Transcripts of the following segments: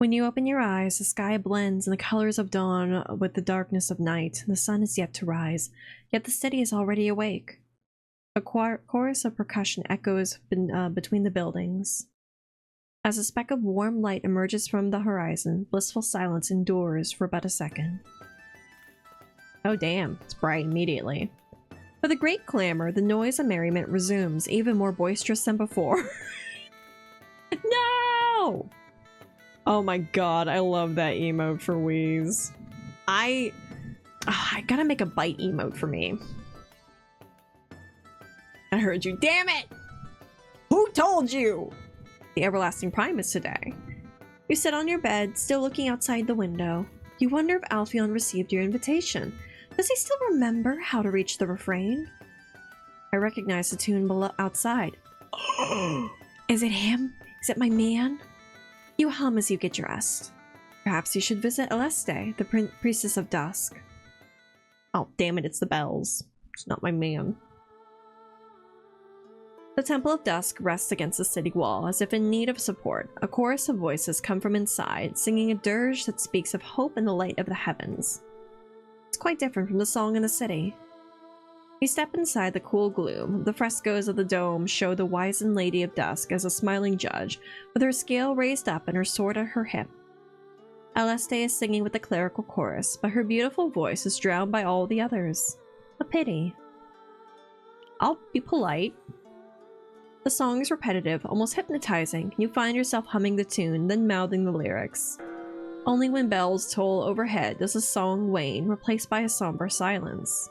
When you open your eyes, the sky blends in the colors of dawn with the darkness of night. The sun is yet to rise, yet the city is already awake. A chorus of percussion echoes between the buildings. As a speck of warm light emerges from the horizon, blissful silence endures for but a second. Oh damn, it's bright immediately. With a great clamor, the noise and merriment resumes, even more boisterous than before. No! Oh my god, I love that emote for Wheeze. I gotta make a bite emote for me. I heard you. Damn it! Who told you? The Everlasting Prime is today. You sit on your bed, still looking outside the window. You wonder if Alpheon received your invitation. Does he still remember how to reach the refrain? I recognize the tune below outside. Is it him? Is it my man? You hum as you get dressed. Perhaps you should visit Aleste, the priestess of dusk. Oh, damn it, it's the bells. It's not my man. The Temple of Dusk rests against the city wall, as if in need of support. A chorus of voices come from inside, singing a dirge that speaks of hope in the light of the heavens. It's quite different from the song in the city. You step inside the cool gloom. The frescoes of the dome show the wizened Lady of Dusk as a smiling judge, with her scale raised up and her sword at her hip. Aleste is singing with the clerical chorus, but her beautiful voice is drowned by all the others. A pity. I'll be polite. The song is repetitive, almost hypnotizing. You find yourself humming the tune, then mouthing the lyrics. Only when bells toll overhead does the song wane, replaced by a somber silence.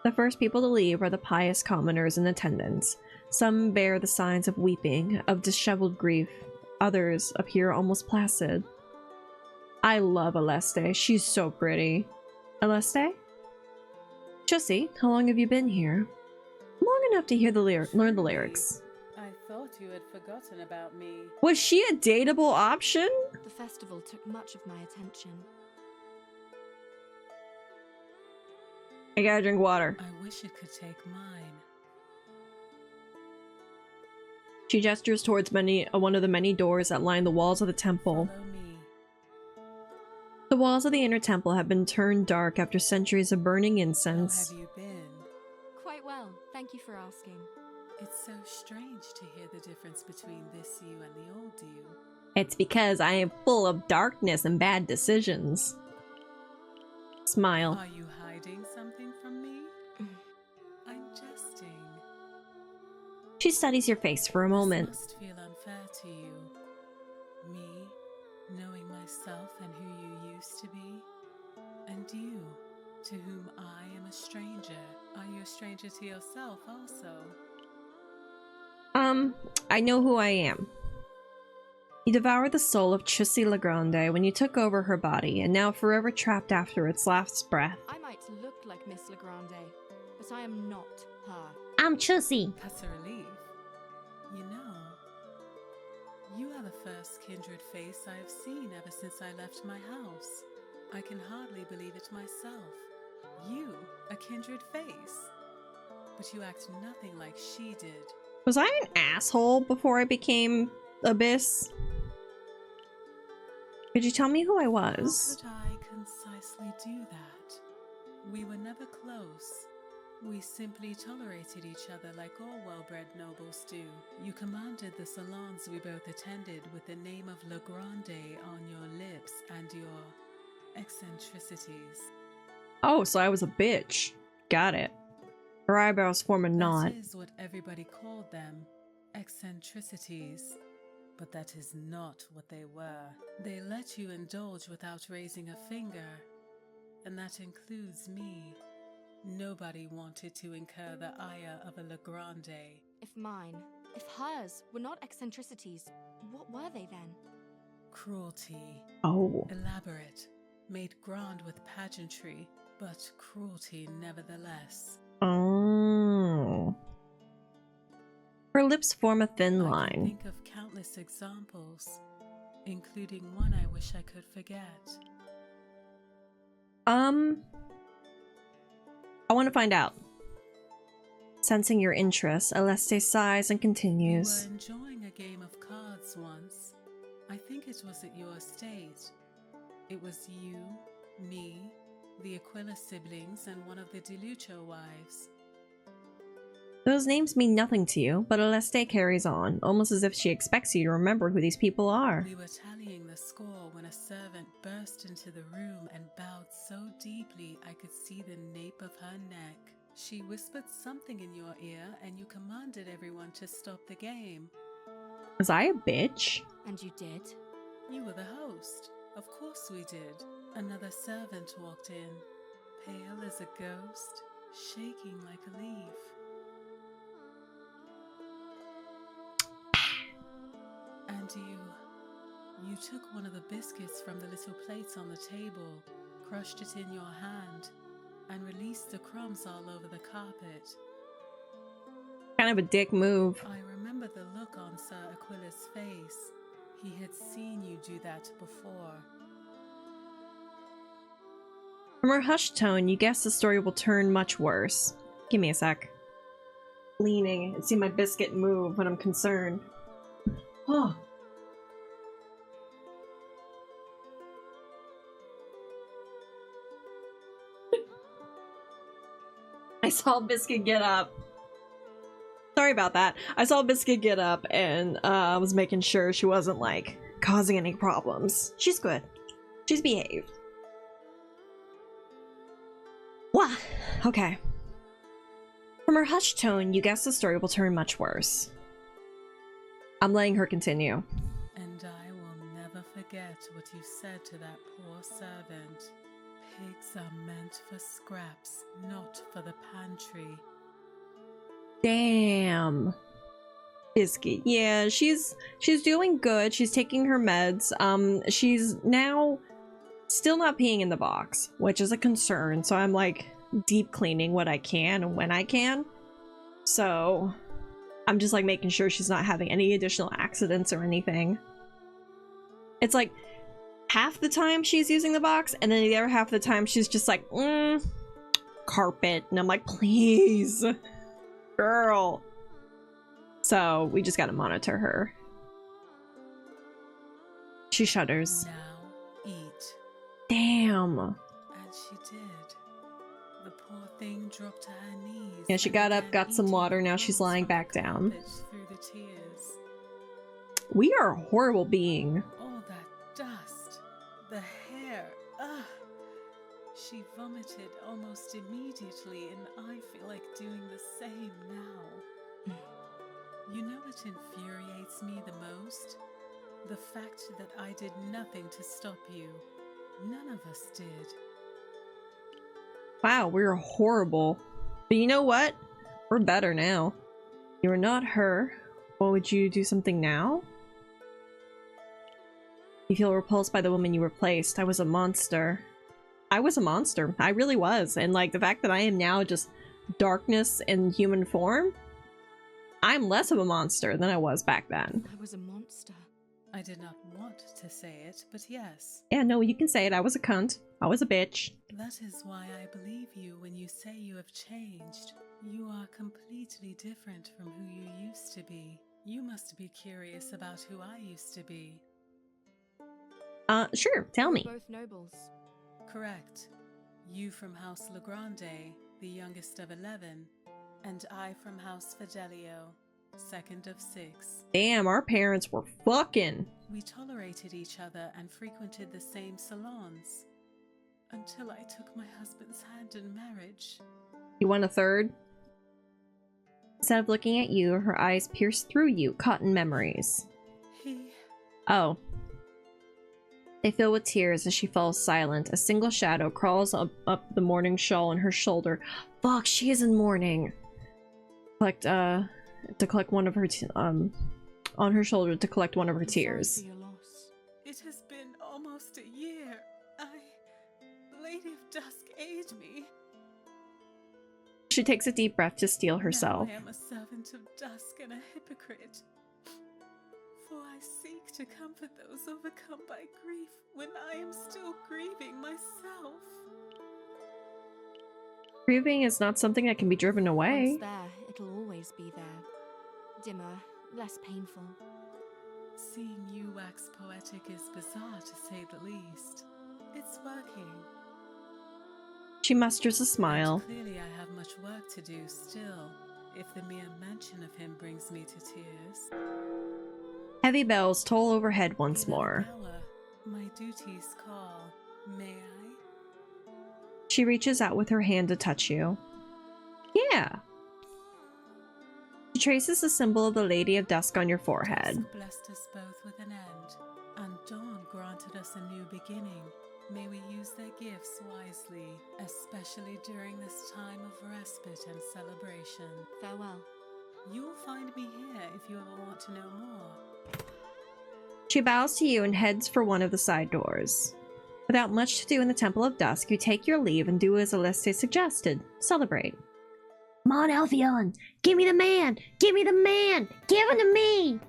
The first people to leave are the pious commoners in attendance. Some bear the signs of weeping, of disheveled grief. Others appear almost placid. I love Aleste. She's so pretty. Aleste? Chussie, how long have you been here? Long enough to hear learn the lyrics. I thought you had forgotten about me. Was she a dateable option? The festival took much of my attention. I gotta drink water. I wish it could take mine. She gestures towards one of the many doors that line the walls of the temple. Follow me. The walls of the inner temple have been turned dark after centuries of burning incense. How have you been? Quite well, thank you for asking. It's so strange to hear the difference between this you and the old you. It's because I am full of darkness and bad decisions. Smile. Are you hiding something from me? I'm jesting. She studies your face for a moment. This must feel unfair to you. Me, knowing myself and who you used to be. And you, to whom I am a stranger. Are you a stranger to yourself also? I know who I am. You devoured the soul of Chussie Legrande when you took over her body, and now forever trapped after its last breath. I might look like Miss Legrande, but I am not her. I'm Chussie. That's a relief. You know, you are the first kindred face I have seen ever since I left my house. I can hardly believe it myself. You, a kindred face. But you act nothing like she did. Was I an asshole before I became Abyss? Could you tell me who I was? How could I concisely do that? We were never close. We simply tolerated each other like all well-bred nobles do. You commanded the salons we both attended with the name of Legrande on your lips and your eccentricities. Oh, so I was a bitch. Got it. Her eyebrows form a knot. That is what everybody called them, eccentricities. But that is not what they were. They let you indulge without raising a finger. And that includes me. Nobody wanted to incur the ire of a Legrande. If mine, if hers were not eccentricities, what were they then? Cruelty. Oh. Elaborate, made grand with pageantry, but cruelty nevertheless. Oh. Her lips form a thin I can line. think of countless examples, including one I wish I could forget. I want to find out. Sensing your interest, Aleste sighs and continues. We were enjoying a game of cards once. I think it was at your estate. It was you, me, the Aquila siblings, and one of the DeLucio wives. Those names mean nothing to you, but Aleste carries on, almost as if she expects you to remember who these people are. We were tallying the score when a servant burst into the room and bowed so deeply I could see the nape of her neck. She whispered something in your ear, and you commanded everyone to stop the game. Was I a bitch? And you did? You were the host. Of course we did. Another servant walked in, pale as a ghost, shaking like a leaf. And you took one of the biscuits from the little plates on the table, crushed it in your hand, and released the crumbs all over the carpet. Kind of a dick move. I remember the look on Sir Aquila's face. He had seen you do that before. From her hushed tone, you guess the story will turn much worse. Give me a sec. Leaning and see my biscuit move when I'm concerned. Oh. I saw Biscuit get up. Sorry about that. I saw Biscuit get up and I was making sure she wasn't like causing any problems. She's good. She's behaved. Wah! Okay. From her hushed tone, you guess the story will turn much worse. I'm letting her continue. And I will never forget what you said to that poor servant. Pigs are meant for scraps, not for the pantry. Damn. Biscuit. Yeah, she's doing good. She's taking her meds. She's now still not peeing in the box, which is a concern. So I'm like deep cleaning what I can and when I can. So I'm just like making sure she's not having any additional accidents or anything. It's like half the time she's using the box, and then the other half of the time she's just like, carpet. And I'm like, please, girl. So we just gotta monitor her. She shudders. Now eat. Damn. And she did. The poor thing dropped to her knees. Yeah, she got up, got some water, now she's lying back down. Through the tears. We are a horrible being. All that dust. The hair. Ugh. She vomited almost immediately, and I feel like doing the same now. You know what infuriates me the most? The fact that I did nothing to stop you. None of us did. Wow, we're horrible. But you know what? We're better now. You're not her. What would you do something now? You feel repulsed by the woman you replaced. I was a monster. I was a monster. I really was. And like the fact that I am now just darkness in human form, I'm less of a monster than I was back then. I was a monster. I did not want to say it, but yes. Yeah, no, you can say it. I was a cunt. I was a bitch. That is why I believe you when you say you have changed. You are completely different from who you used to be. You must be curious about who I used to be. Sure, tell me. Both nobles. Correct. You from House Legrande, the youngest of 11, and I from House Fidelio, second of 6. Damn, our parents were fucking. We tolerated each other and frequented the same salons. Until I took my husband's hand in marriage. You want a third? Instead of looking at you, her eyes pierce through you, caught in memories. Oh. They fill with tears as she falls silent. A single shadow crawls up the mourning shawl on her shoulder. Fuck, she is in mourning. To collect one of her on her shoulder to collect one of her tears. Sorry for your loss. It has been almost a year. Lady of Dusk aged me. She takes a deep breath to steel herself. Now I am a servant of Dusk and a hypocrite. For I seek to comfort those overcome by grief when I am still grieving myself. Grieving is not something that can be driven away. Once there, it'll always be there. Dimmer, less painful. Seeing you wax poetic is bizarre, to say the least. It's working. She musters a smile. But clearly I have much work to do still, if the mere mention of him brings me to tears. Heavy bells toll overhead once 11th more. hour. My duties call. May I? She reaches out with her hand to touch you. Yeah. She traces the symbol of the Lady of Dusk on your forehead. Dusk blessed us both with an end, and dawn granted us a new beginning. May we use their gifts wisely, especially during this time of respite and celebration. Farewell. You'll find me here if you ever want to know more. She bows to you and heads for one of the side doors. Without much to do in the Temple of Dusk, you take your leave and do as Aleste suggested. Celebrate. Come on, Alphion! Give me the man! Give me the man! Give him to me!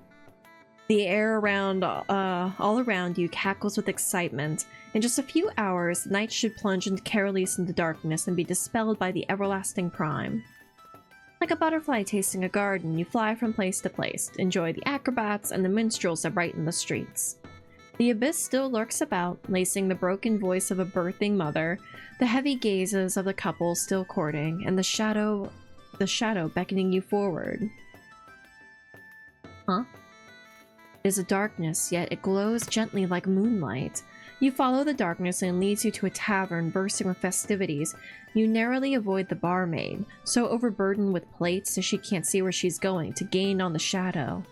The air around, all around you cackles with excitement. In just a few hours, the night should plunge into Carolis into darkness and be dispelled by the everlasting prime. Like a butterfly tasting a garden, you fly from place to place, enjoy the acrobats and the minstrels that brighten the streets. The abyss still lurks about, lacing the broken voice of a birthing mother, the heavy gazes of the couple still courting, and the shadow beckoning you forward. Huh? It is a darkness, yet it glows gently like moonlight. You follow the darkness and it leads you to a tavern bursting with festivities. You narrowly avoid the barmaid, so overburdened with plates that she can't see where she's going, to gain on the shadow.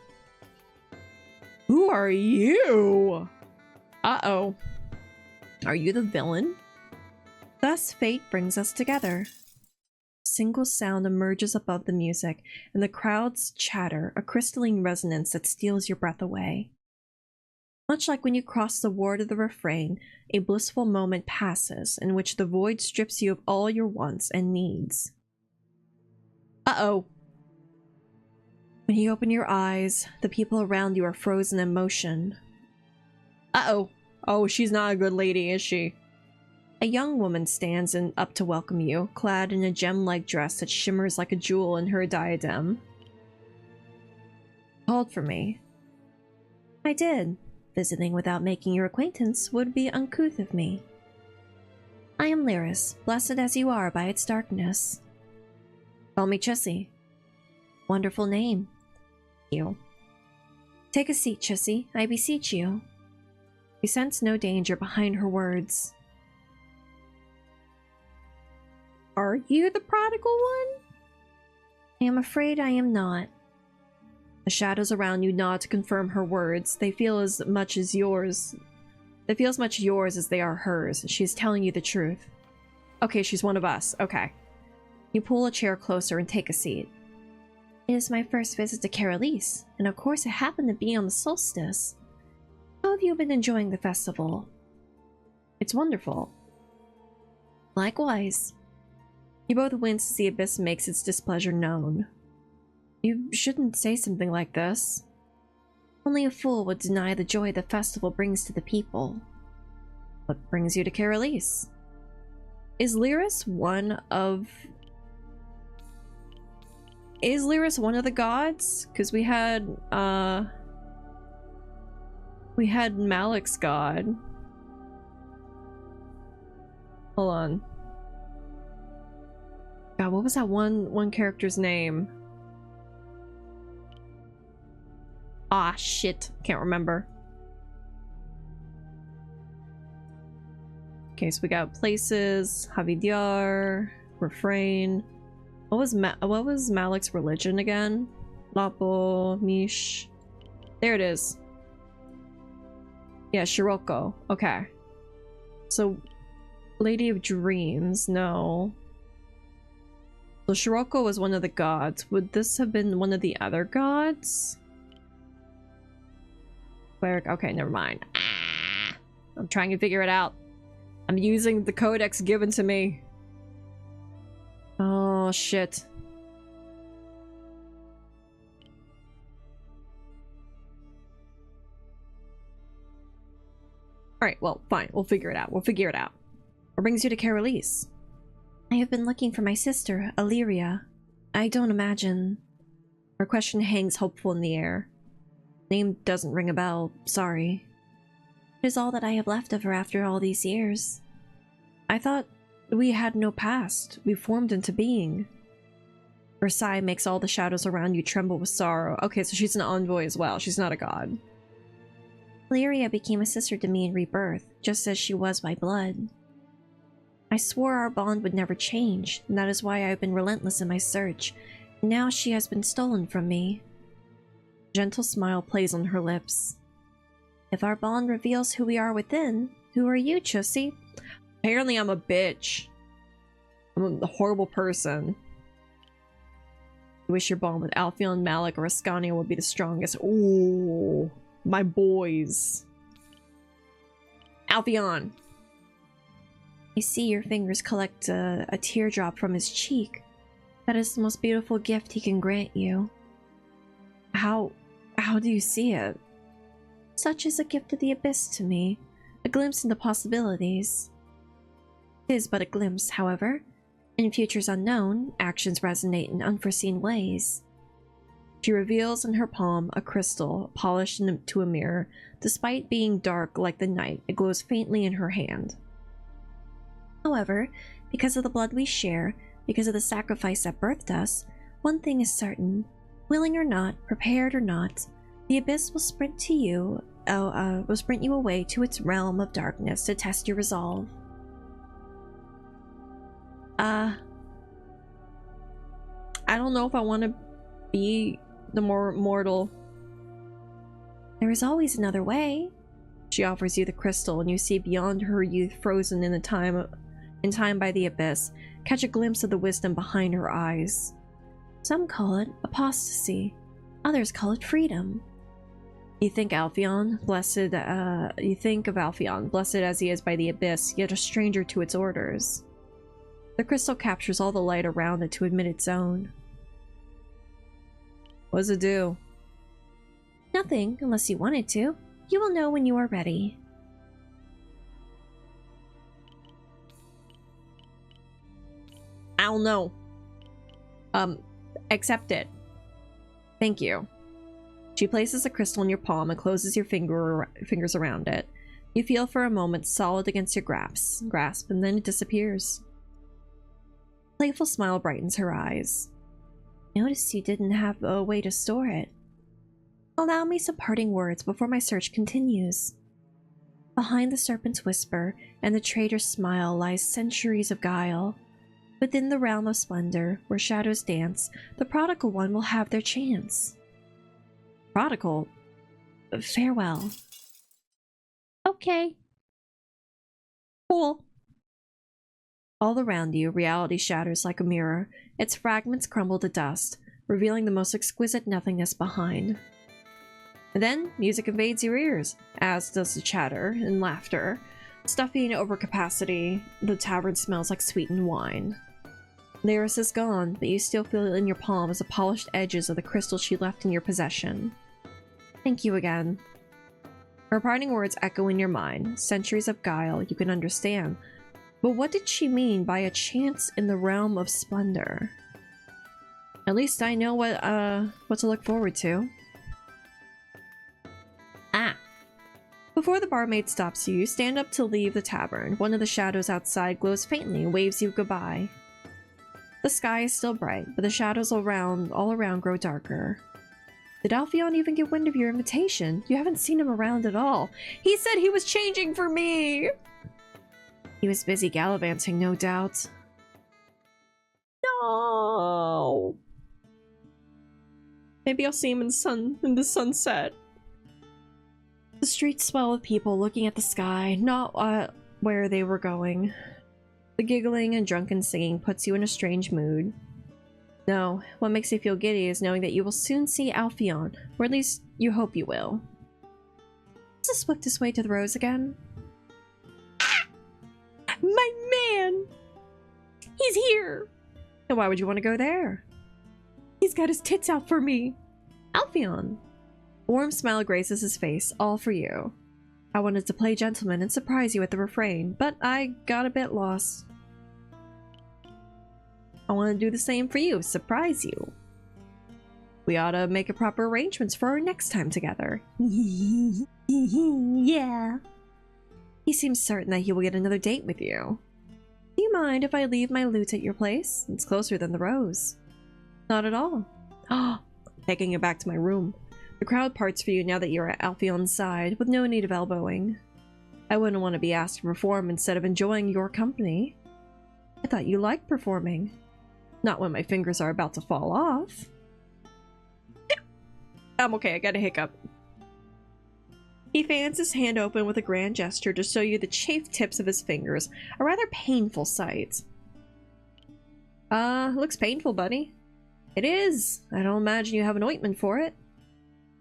Who are you? Uh-oh. Are you the villain? Thus fate brings us together. A single sound emerges above the music, and the crowd's chatter, a crystalline resonance that steals your breath away. Much like when you cross the ward of the refrain, a blissful moment passes in which the void strips you of all your wants and needs. Uh-oh. When you open your eyes, the people around you are frozen in motion. Uh-oh. Oh, she's not a good lady, is she? A young woman stands up to welcome you, clad in a gem-like dress that shimmers like a jewel in her diadem. Called for me. I did. Visiting without making your acquaintance would be uncouth of me. I am Lyris, blessed as you are by its darkness. Call me Chissy. Wonderful name. You. Take a seat, Chissy, I beseech you. You sense no danger behind her words. Are you the prodigal one? I am afraid I am not. The shadows around you nod to confirm her words. They feel as much yours as they are hers. She is telling you the truth. Okay, she's one of us. Okay. You pull a chair closer and take a seat. It is my first visit to Carolis, and of course it happened to be on the solstice. How have you been enjoying the festival? It's wonderful. Likewise. You both wince as the abyss makes its displeasure known. You shouldn't say something like this. Only a fool would deny the joy the festival brings to the people. What brings you to Carolis? Is Lyris one of the gods? Because we had Malik's god. Hold on. God, what was that one character's name? Ah, shit. Can't remember. Okay, so we got places, Havidyar, refrain. What was Malik's religion again? Lapo, Mish. There it is. Yeah, Shiroko. Okay. So, Lady of Dreams, no. So Shiroko was one of the gods. Would this have been one of the other gods? Cleric. Okay, never mind. I'm trying to figure it out. I'm using the codex given to me. Oh, shit. Alright, well, fine. We'll figure it out. What brings you to Carolis? I have been looking for my sister, Illyria. I don't imagine... Her question hangs hopeful in the air. Name doesn't ring a bell, sorry. It is all that I have left of her after all these years. I thought we had no past. We formed into being. Her sigh makes all the shadows around you tremble with sorrow. Okay, so she's an envoy as well. She's not a god. Lyria became a sister to me in rebirth, just as she was by blood. I swore our bond would never change, and that is why I have been relentless in my search. Now she has been stolen from me. A gentle smile plays on her lips. If our bond reveals who we are within, who are you, Chussie? Apparently I'm a bitch. I'm a horrible person. I wish your bond with Alpheon, Malik, or Ascania would be the strongest. Ooh, my boys. Alpheon. I see your fingers collect a teardrop from his cheek. That is the most beautiful gift he can grant you. How do you see it? Such is a gift of the abyss to me, a glimpse into possibilities. It is but a glimpse, however. In futures unknown, actions resonate in unforeseen ways. She reveals in her palm a crystal polished into a mirror. Despite being dark like the night, it glows faintly in her hand. However, because of the blood we share, because of the sacrifice that birthed us, one thing is certain. Willing or not, prepared or not, the abyss will sprint you away to its realm of darkness to test your resolve. I don't know if I want to be the more mortal. There is always another way. She offers you the crystal, and you see beyond her youth, frozen in time by the abyss, catch a glimpse of the wisdom behind her eyes. Some call it apostasy, others call it freedom. You think of Alpheon, blessed as he is by the abyss, yet a stranger to its orders. The crystal captures all the light around it to admit its own. What does it do? Nothing, unless you want it to. You will know when you are ready. I don't know. Accept it. Thank you. She places the crystal in your palm and closes your fingers around it. You feel for a moment solid against your grasp, and then it disappears. A playful smile brightens her eyes. Notice you didn't have a way to store it. Allow me some parting words before my search continues. Behind the serpent's whisper and the traitor's smile lies centuries of guile. Within the realm of splendor, where shadows dance, the prodigal one will have their chance. Prodigal? Farewell. Okay. Cool. All around you, reality shatters like a mirror. Its fragments crumble to dust, revealing the most exquisite nothingness behind. And then, music invades your ears, as does the chatter and laughter. Stuffy and overcapacity, the tavern smells like sweetened wine. Lyris is gone, but you still feel it in your palms the polished edges of the crystal she left in your possession. Thank you again. Her parting words echo in your mind, centuries of guile you can understand. But what did she mean by a chance in the realm of splendor? At least I know what to look forward to. Before the barmaid stops you, you stand up to leave the tavern. One of the shadows outside glows faintly and waves you goodbye. The sky is still bright, but the shadows all around grow darker. Did Alpheon even get wind of your invitation? You haven't seen him around at all. He said he was changing for me! He was busy gallivanting, no doubt. No! Maybe I'll see him in the sunset. The streets swell with people looking at the sky, not where they were going. The giggling and drunken singing puts you in a strange mood. No, what makes you feel giddy is knowing that you will soon see Alpheon, or at least you hope you will. Is the swiftest way to the rose again? My man! He's here! And why would you want to go there? He's got his tits out for me! Alpheon! A warm smile graces his face, all for you. I wanted to play gentleman and surprise you at the refrain, but I got a bit lost. I want to do the same for you, surprise you. We ought to make a proper arrangements for our next time together. Yeah. He seems certain that he will get another date with you. Do you mind if I leave my loot at your place? It's closer than the Rose. Not at all. Oh, taking it back to my room. The crowd parts for you now that you're at Alfion's side, with no need of elbowing. I wouldn't want to be asked to perform instead of enjoying your company. I thought you liked performing. Not when my fingers are about to fall off. I'm okay, I got a hiccup. He fans his hand open with a grand gesture to show you the chafed tips of his fingers, a rather painful sight. Looks painful, buddy. It is. I don't imagine you have an ointment for it.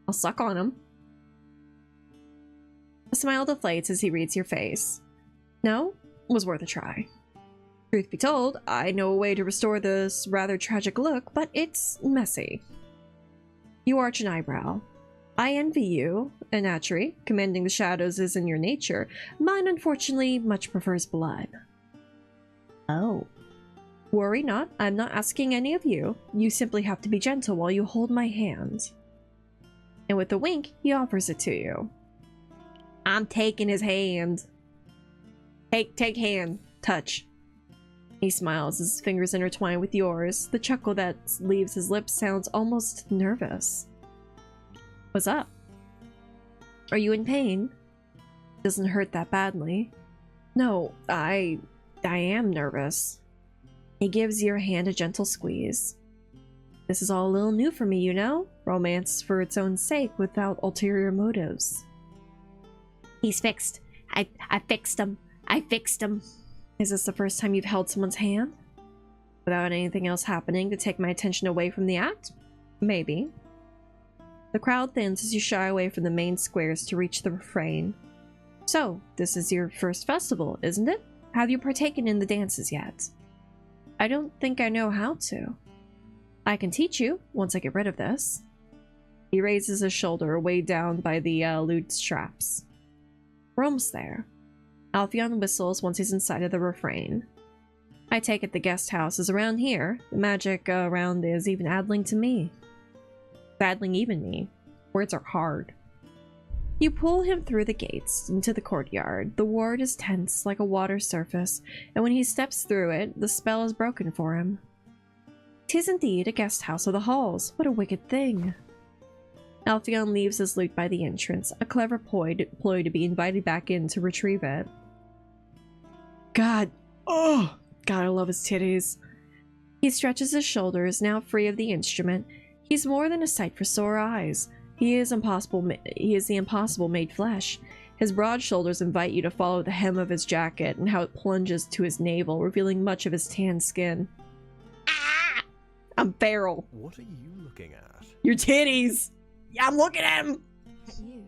I'll suck on him. A smile deflates as he reads your face. No? Was worth a try. Truth be told, I know a way to restore this rather tragic look, but it's messy. You arch an eyebrow. I envy you, Anatri. Commanding the shadows is in your nature. Mine, unfortunately, much prefers blood. Oh. Worry not, I'm not asking any of you. You simply have to be gentle while you hold my hand. And with a wink, he offers it to you. I'm taking his hand. Take hand. Touch. He smiles, his fingers intertwine with yours. The chuckle that leaves his lips sounds almost nervous. What's up? Are you in pain? Doesn't hurt that badly. No, I am nervous. He gives your hand a gentle squeeze. This is all a little new for me, you know? Romance for its own sake without ulterior motives. He's fixed. I fixed him. I fixed him. Is this the first time you've held someone's hand? Without anything else happening to take my attention away from the act? Maybe. The crowd thins as you shy away from the main squares to reach the refrain. So, this is your first festival, isn't it? Have you partaken in the dances yet? I don't think I know how to. I can teach you, once I get rid of this. He raises his shoulder, weighed down by the lute straps. We're almost there. Alfion whistles once he's inside of the refrain. I take it the guest house is around here. The magic around is even addling to me. Addling even me. Words are hard. You pull him through the gates into the courtyard. The ward is tense like a water surface, and when he steps through it, the spell is broken for him. 'Tis indeed a guest house of the halls. What a wicked thing. Alfion leaves his loot by the entrance, a clever ploy to be invited back in to retrieve it. God, I love his titties. He stretches his shoulders, now free of the instrument. He's more than a sight for sore eyes. He is the impossible made flesh. His broad shoulders invite you to follow the hem of his jacket and how it plunges to his navel, revealing much of his tan skin. Ah! I'm feral. What are you looking at? Your titties! Yeah, I'm looking at him! At you.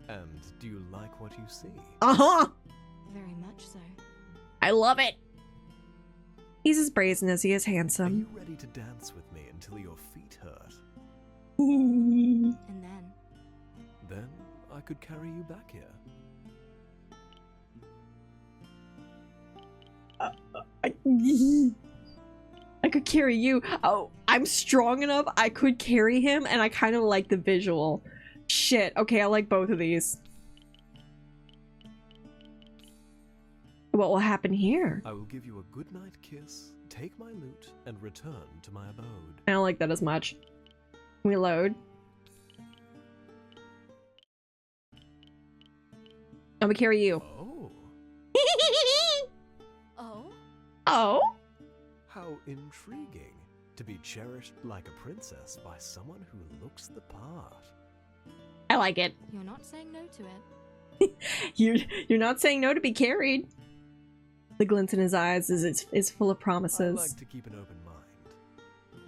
And do you like what you see? Uh-huh! Very much so. I love it! He's as brazen as he is Are handsome. you ready to dance with me until your feet hurt? And then? Then I could carry you back here. I could carry you. Oh, I'm strong enough. I could carry him, and I kind of like the visual. Shit. Okay, I like both of these. What will happen here? I will give you a goodnight kiss, take my loot, and return to my abode. I don't like that as much. We load. I'm gonna carry you. Oh, Oh? Oh? how intriguing. To be cherished like a princess by someone who looks the part. I like it. You're not saying no to it. You're not saying no to be carried. The glint in his eyes is full of promises. I like to keep an open mind.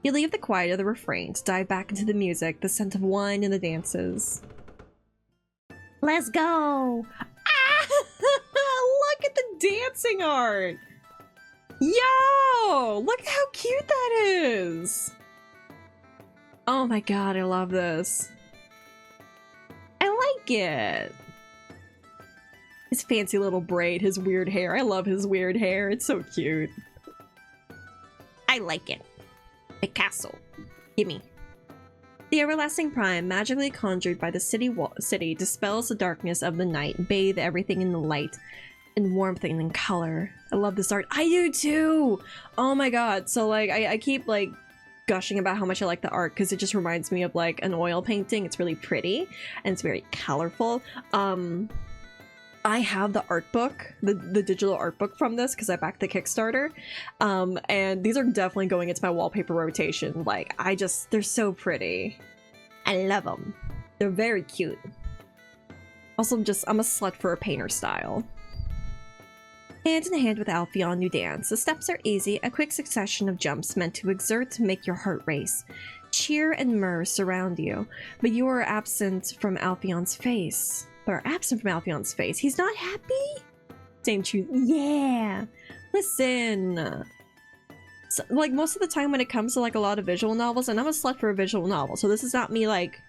You leave the quiet of the refrain to dive back into the music, the scent of wine and the dances. Let's go! Ah! Look at the dancing art! Yo! Look how cute that is! Oh my god, I love this. I like it. His fancy little braid, his weird hair. I love his weird hair. It's so cute. I like it. Picasso. Gimme. The everlasting prime, magically conjured by the city, dispels the darkness of the night, bathe everything in the light and warmth and in color. I love this art. I do too! Oh my god. So like, I keep like gushing about how much I like the art because it just reminds me of like an oil painting. It's really pretty and it's very colorful. I have the art book, the digital art book from this because I backed the Kickstarter. And these are definitely going into my wallpaper rotation. Like, they're so pretty. I love them. They're very cute. Also, I'm a slut for a painter style. Hand in hand with Alpheon, you dance. The steps are easy, a quick succession of jumps meant to exert to make your heart race. Cheer and myrrh surround you, but you are absent from Alpheon's face. He's not happy? Same truth. Yeah! Listen! So, like, most of the time when it comes to, like, a lot of visual novels, and I'm a slut for a visual novel, so this is not me, like,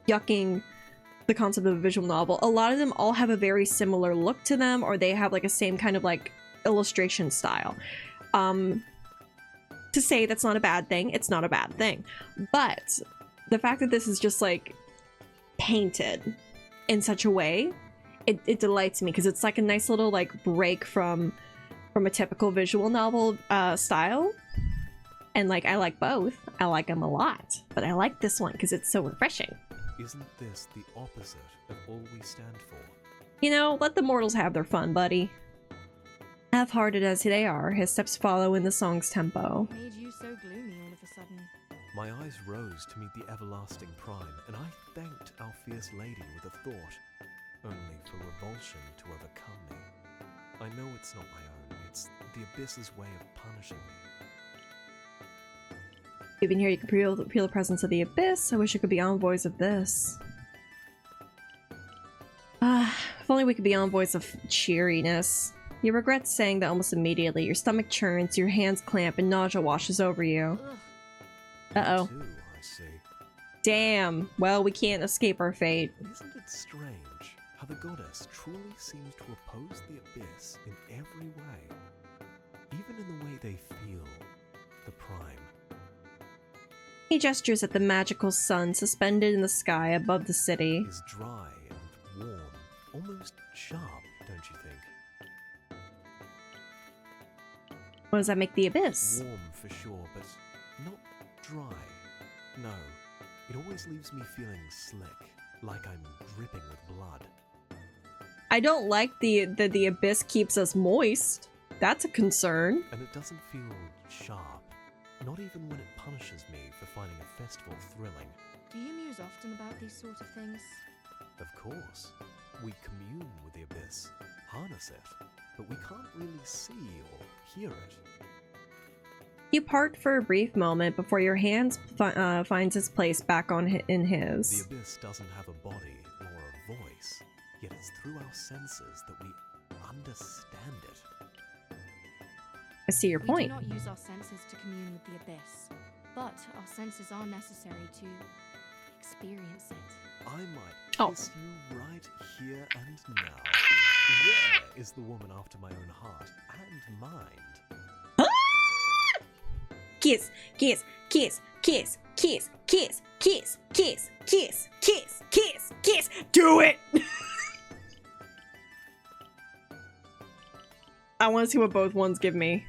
yucking the concept of a visual novel. A lot of them all have a very similar look to them, or they have, like, a same kind of, like, illustration style. To say that's not a bad thing, it's not a bad thing. But the fact that this is just, like, painted in such a way, it delights me because it's like a nice little like break from a typical visual novel style. And like, I like both. I like them a lot, but I like this one because it's so refreshing. Isn't this the opposite of all we stand for? You know, let the mortals have their fun, buddy. Half-hearted as they are, his steps follow in the song's tempo. What made you so gloomy all of a sudden? My eyes rose to meet the everlasting prime, and I thanked our fierce lady with a thought, only for revulsion to overcome me. I know it's not my own, it's the abyss's way of punishing me. Even here you can feel the presence of the abyss. I wish I could be envoys of this. If only we could be envoys of cheeriness. You regret saying that almost immediately. Your stomach churns, your hands clamp, and nausea washes over you. Ugh. Uh-oh. Too, I see. Damn. Well, we can't escape our fate. Isn't it strange how the goddess truly seems to oppose the abyss in every way? Even in the way they feel the prime. He gestures at the magical sun suspended in the sky above the city. Is dry and warm, almost sharp, don't you think? What does that make the abyss? Warm for sure, but not dry. No, it always leaves me feeling slick, like I'm dripping with blood. I don't like that the abyss keeps us moist. That's a concern. And it doesn't feel sharp, not even when it punishes me for finding a festival thrilling. Do you muse often about these sort of things? Of course, we commune with the abyss, harness it, but we can't really see or hear it. You part for a brief moment before your hand finds its place back in his. The abyss doesn't have a body or a voice, yet it's through our senses that we understand it. I see your point. We do not use our senses to commune with the abyss, but our senses are necessary to experience it. I might kiss you right here and now. There is the woman after my own heart and mind. Kiss, kiss, kiss, kiss, kiss, kiss, kiss, kiss, kiss, kiss, kiss, kiss. Do it! I want to see what both ones give me.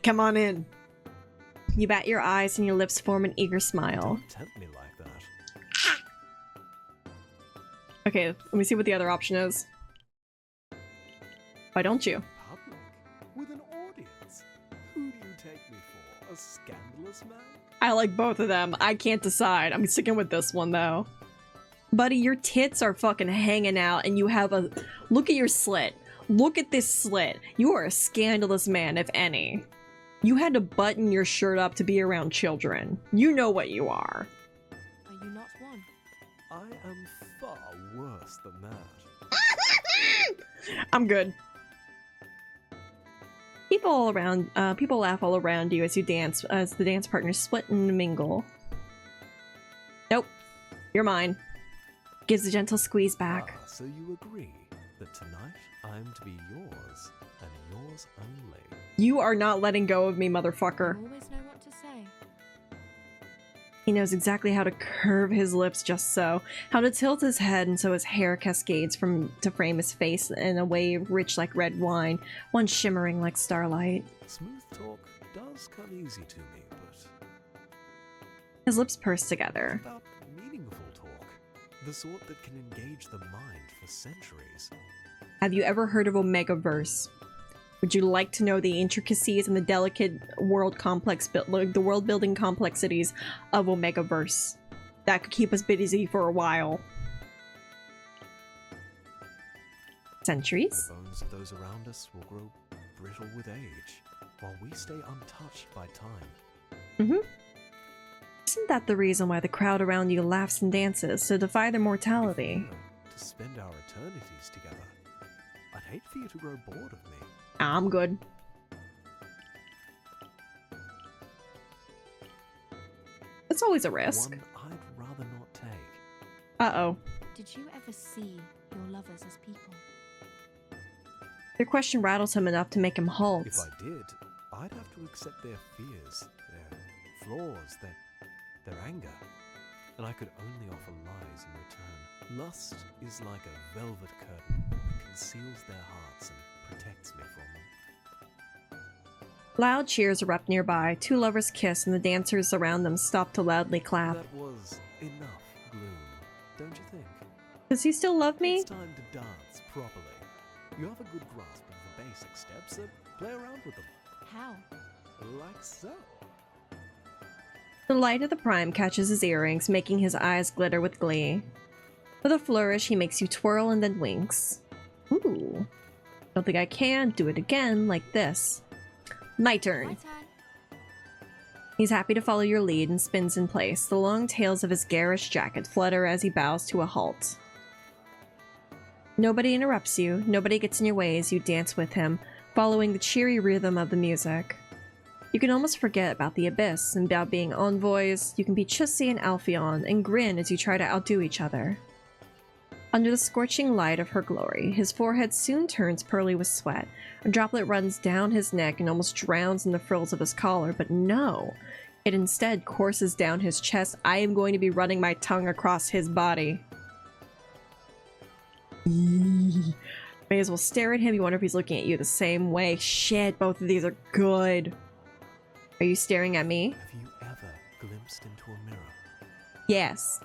Come on in. You bat your eyes and your lips form an eager smile. Don't tempt me like that. Okay, let me see what the other option is. Why don't you? Public? With an audience? Who do you take me for? A scandalous man? I like both of them. I can't decide. I'm sticking with this one though. Buddy, your tits are fucking hanging out and you have a... Look at your slit. Look at this slit. You are a scandalous man, if any. You had to button your shirt up to be around children. You know what you are. Are you not one? I am far worse than that. I'm good. People laugh all around you as you dance, as the dance partners split and mingle. Nope. You're mine. Gives a gentle squeeze back. So you agree that tonight I'm to be yours, and yours only. You are not letting go of me, You motherfucker. always know what to say. He knows exactly how to curve his lips just so, how to tilt his head and so his hair cascades to frame his face in a wave rich like red wine, one shimmering like starlight. Smooth talk does come easy to me, but His lips purse together. what about meaningful talk? The sort that can engage the mind for centuries. Have you ever heard of Omega Verse? Would you like to know the intricacies and the delicate the world building complexities of Omega Verse? That could keep us busy for a while. Centuries? The bones of those around us will grow brittle with age, while we stay untouched by time. Isn't that the reason why the crowd around you laughs and dances, to defy their mortality? If we were to spend our eternities together, I'd hate for you to grow bored of me. I'm good. It's always a risk. One I'd rather not take. Uh-oh. Did you ever see your lovers as people? Your question rattles him enough to make him halt. If I did, I'd have to accept their fears, their flaws, their anger. And I could only offer lies in return. Lust is like a velvet curtain that conceals their hearts and protects me from them. Loud cheers erupt nearby. Two lovers kiss and the dancers around them stop to loudly clap. That was enough gloom, don't you think? Does he still love me? It's time to dance properly. You have a good grasp of the basic steps, so play around with them. How? Like so. The light of the prime catches his earrings, making his eyes glitter with glee. With a flourish, he makes you twirl and then winks. Ooh. Don't think I can do it again like this. My turn. My turn. He's happy to follow your lead and spins in place. The long tails of his garish jacket flutter as he bows to a halt. Nobody interrupts you, nobody gets in your way as you dance with him, following the cheery rhythm of the music. You can almost forget about the abyss and about being envoys. You can be Chussie and Alpheon and grin as you try to outdo each other. Under the scorching light of her glory, his forehead soon turns pearly with sweat. A droplet runs down his neck and almost drowns in the frills of his collar, but no! It instead courses down his chest. I am going to be running my tongue across his body. May as well stare at him. You wonder if he's looking at you the same way. Shit, both of these are good. Are you staring at me? Have you ever glimpsed into a mirror? Yes.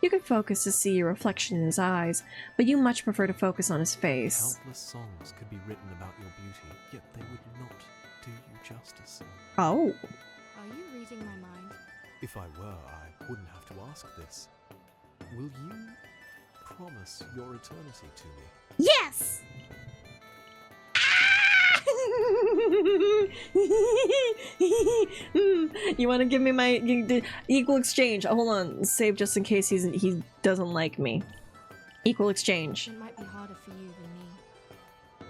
You could focus to see your reflection in his eyes, but you much prefer to focus on his face. Countless songs could be written about your beauty, yet they would not do you justice. Oh. Are you reading my mind? If I were, I wouldn't have to ask this. Will you promise your eternity to me? Yes! You want to give me my equal exchange? Hold on, save just in case he doesn't like me. Equal exchange. It might be harder for you than me.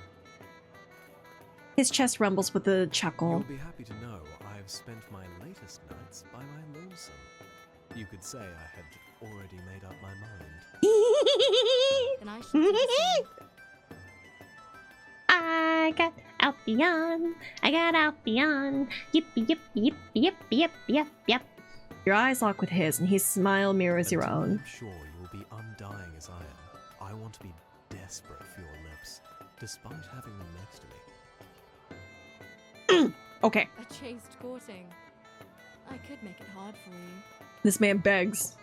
His chest rumbles with a chuckle. You'll be happy to know I have spent my latest nights by my lonesome. You could say I had already made up my mind. Then I should do the same. I got Alpheon. I got Alpheon. Yippee, yippee, yippee, yippee, yippee, yip, yip. Your eyes lock with his, and his smile mirrors your Until own. I'm sure you will be undying as I am. I want to be desperate for your lips, despite having them next to me. Okay, A chaste courting. I could make it hard for you. this man begs.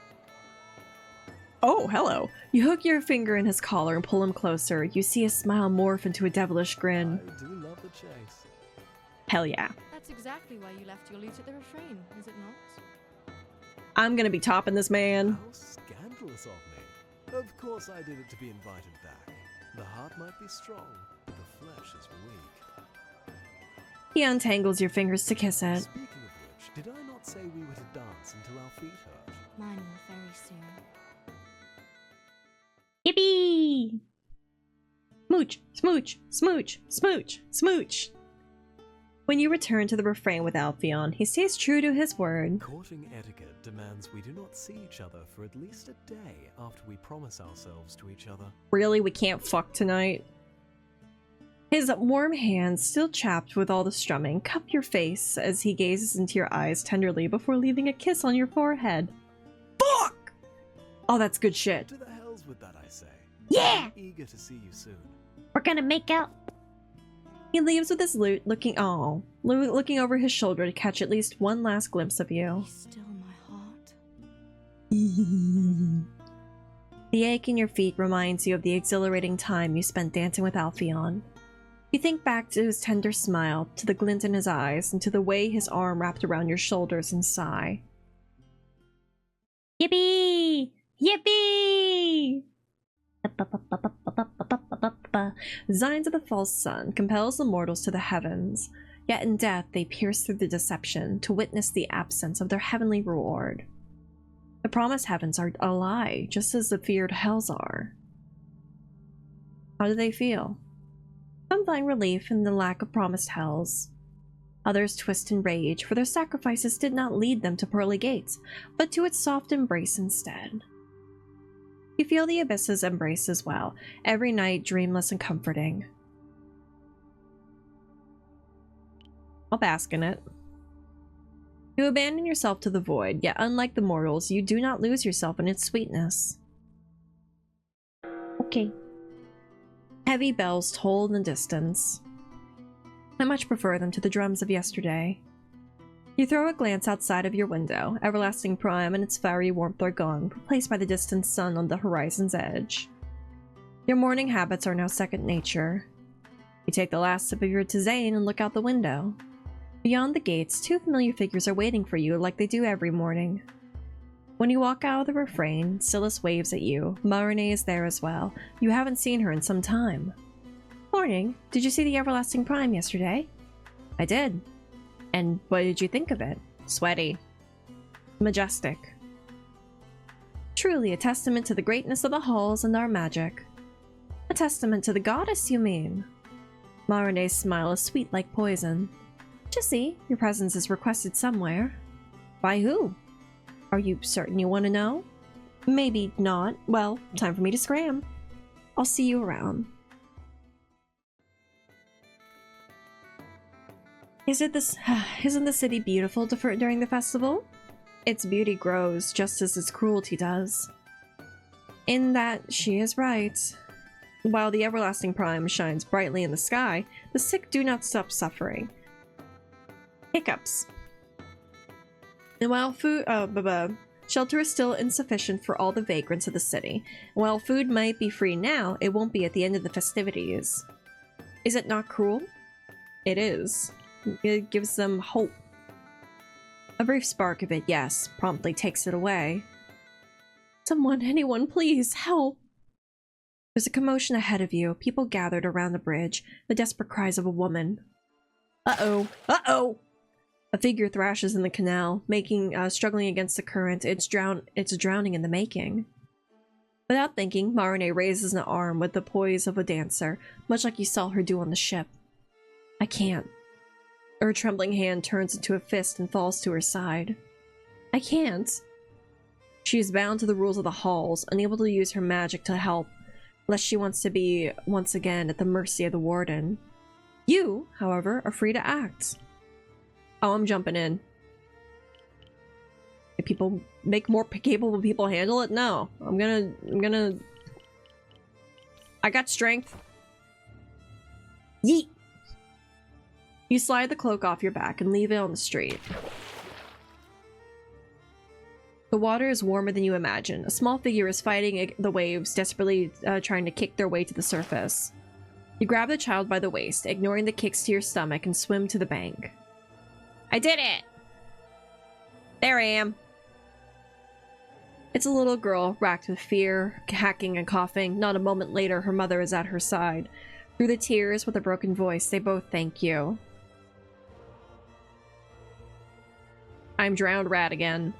Oh, hello. You hook your finger in his collar and pull him closer. You see his smile morph into a devilish grin. I do love the chase. Hell yeah. That's exactly why you left your lute at the refrain, is it not? I'm gonna be topping this man. How scandalous of me. Of course I did it to be invited back. The heart might be strong, but the flesh is weak. He untangles your fingers to kiss it. Speaking of which, did I not say we were to dance until our feet hurt? Mine will very soon. Yippee! Smooch, smooch, smooch, smooch, smooch. When you return to the refrain with Alpheon, he stays true to his word. Courting etiquette demands we do not see each other for at least a day after we promise ourselves to each other. Really, we can't fuck tonight? His warm hands, still chapped with all the strumming, cup your face as he gazes into your eyes tenderly before leaving a kiss on your forehead. Fuck! Oh, that's good shit. To the hells with that, I say. Yeah! I'm eager to see you soon. We're gonna make out. He leaves with his lute, looking over his shoulder to catch at least one last glimpse of you. Be still my heart. The ache in your feet reminds you of the exhilarating time you spent dancing with Alpheon. You think back to his tender smile, to the glint in his eyes, and to the way his arm wrapped around your shoulders and sigh. Yippee! Yippee! Signs of the false sun compels the mortals to the heavens, yet in death they pierce through the deception to witness the absence of their heavenly reward. The promised heavens are a lie, just as the feared hells are. How do they feel? Some find relief in the lack of promised hells. Others twist in rage, for their sacrifices did not lead them to pearly gates, but to its soft embrace instead. You feel the abyss's embrace as well, every night dreamless and comforting. I'll bask in it. You abandon yourself to the void, yet unlike the mortals, you do not lose yourself in its sweetness. Okay. Heavy bells toll in the distance. I much prefer them to the drums of yesterday. You throw a glance outside of your window. Everlasting Prime and its fiery warmth are gone, replaced by the distant sun on the horizon's edge. Your morning habits are now second nature. You take the last sip of your tisane and look out the window. Beyond the gates, two familiar figures are waiting for you like they do every morning. When you walk out of the refrain, Silas waves at you. Marine is there as well. You haven't seen her in some time. Morning. Did you see the Everlasting Prime yesterday? I did. And what did you think of it? Sweaty. Majestic. Truly a testament to the greatness of the halls and our magic. A testament to the goddess, you mean? Marine's smile is sweet like poison. Jissy, your presence is requested somewhere. By who? Are you certain you want to know? Maybe not. Well, time for me to scram. I'll see you around. Isn't the city beautiful during the festival? Its beauty grows just as its cruelty does. In that, she is right. While the Everlasting Prime shines brightly in the sky, the sick do not stop suffering. Hiccups. And while shelter is still insufficient for all the vagrants of the city. While food might be free now, it won't be at the end of the festivities. Is it not cruel? It is. It gives them hope. A brief spark of it, yes, promptly takes it away. Someone, anyone, please, help! There's a commotion ahead of you, people gathered around the bridge, the desperate cries of a woman. Uh-oh! Uh-oh! A figure thrashes in the canal, struggling against the current. It's drowning in the making. Without thinking, Marine raises an arm with the poise of a dancer, much like you saw her do on the ship. I can't. Her trembling hand turns into a fist and falls to her side. I can't. She is bound to the rules of the halls, unable to use her magic to help, lest she wants to be, once again, at the mercy of the warden. You, however, are free to act. Oh, I'm jumping in. If people make more capable people handle it? No. I'm gonna... I got strength. Yeet! You slide the cloak off your back and leave it on the street. The water is warmer than you imagine. A small figure is fighting the waves, desperately trying to kick their way to the surface. You grab the child by the waist, ignoring the kicks to your stomach, and swim to the bank. I did it! There I am. It's a little girl, racked with fear, hacking and coughing. Not a moment later, her mother is at her side. Through the tears, with a broken voice, they both thank you. I'm drowned rat again.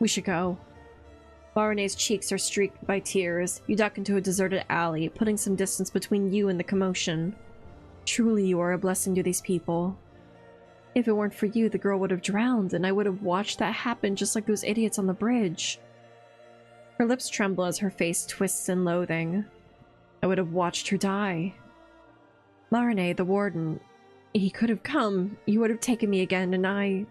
We should go. Marine's cheeks are streaked by tears. You duck into a deserted alley, putting some distance between you and the commotion. Truly, you are a blessing to these people. If it weren't for you, the girl would have drowned, and I would have watched that happen just like those idiots on the bridge. Her lips tremble as her face twists in loathing. I would have watched her die. Marne, the warden, he could have come. You would have taken me again, and I...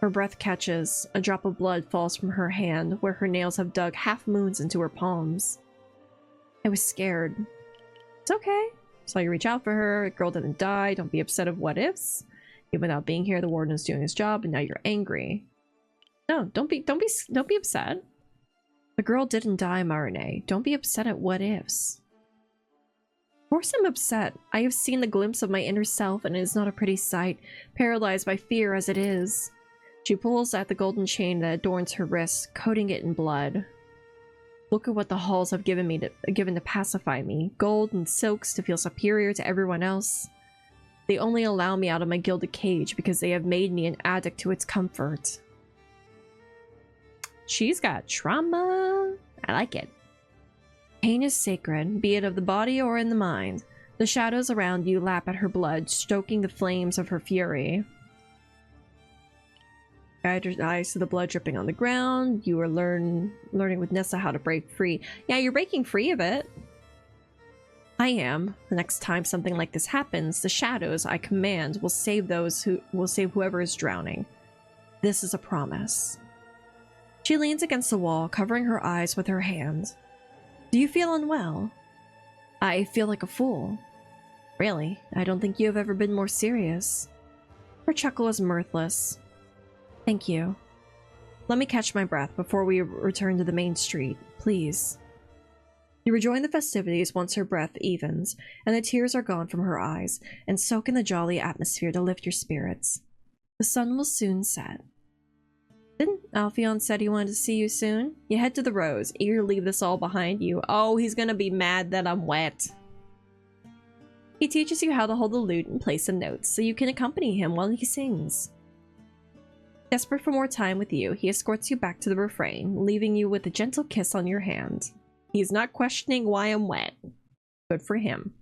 Her breath catches. A drop of blood falls from her hand, where her nails have dug half-moons into her palms. I was scared. It's okay. Saw you reach out for her. A girl didn't die. Don't be upset of what-ifs. Even without being here, the warden is doing his job, and now you're angry. No, don't be upset. The girl didn't die, Marine. Don't be upset at what-ifs. Of course I'm upset. I have seen the glimpse of my inner self, and it is not a pretty sight, paralyzed by fear as it is. She pulls at the golden chain that adorns her wrist, coating it in blood. Look at what the halls have given to pacify me. Gold and silks to feel superior to everyone else. They only allow me out of my gilded cage because they have made me an addict to its comfort. She's got trauma. I like it. Pain is sacred, be it of the body or in the mind. The shadows around you lap at her blood, stoking the flames of her fury. Guide your eyes to the blood dripping on the ground. You are learning with Nessa how to break free. Yeah, you're breaking free of it. I am. The next time something like this happens, the shadows I command will save whoever is drowning. This is a promise. She leans against the wall, covering her eyes with her hand. Do you feel unwell? I feel like a fool. Really? I don't think you have ever been more serious. Her chuckle is mirthless. Thank you. Let me catch my breath before we return to the main street, please. You rejoin the festivities once her breath evens, and the tears are gone from her eyes, and soak in the jolly atmosphere to lift your spirits. The sun will soon set. Didn't Alpheon said he wanted to see you soon? You head to the Rose, eager to leave this all behind you. Oh, he's gonna be mad that I'm wet. He teaches you how to hold the lute and play some notes, so you can accompany him while he sings. Desperate for more time with you, he escorts you back to the refrain, leaving you with a gentle kiss on your hand. He's not questioning why I'm wet. Good for him.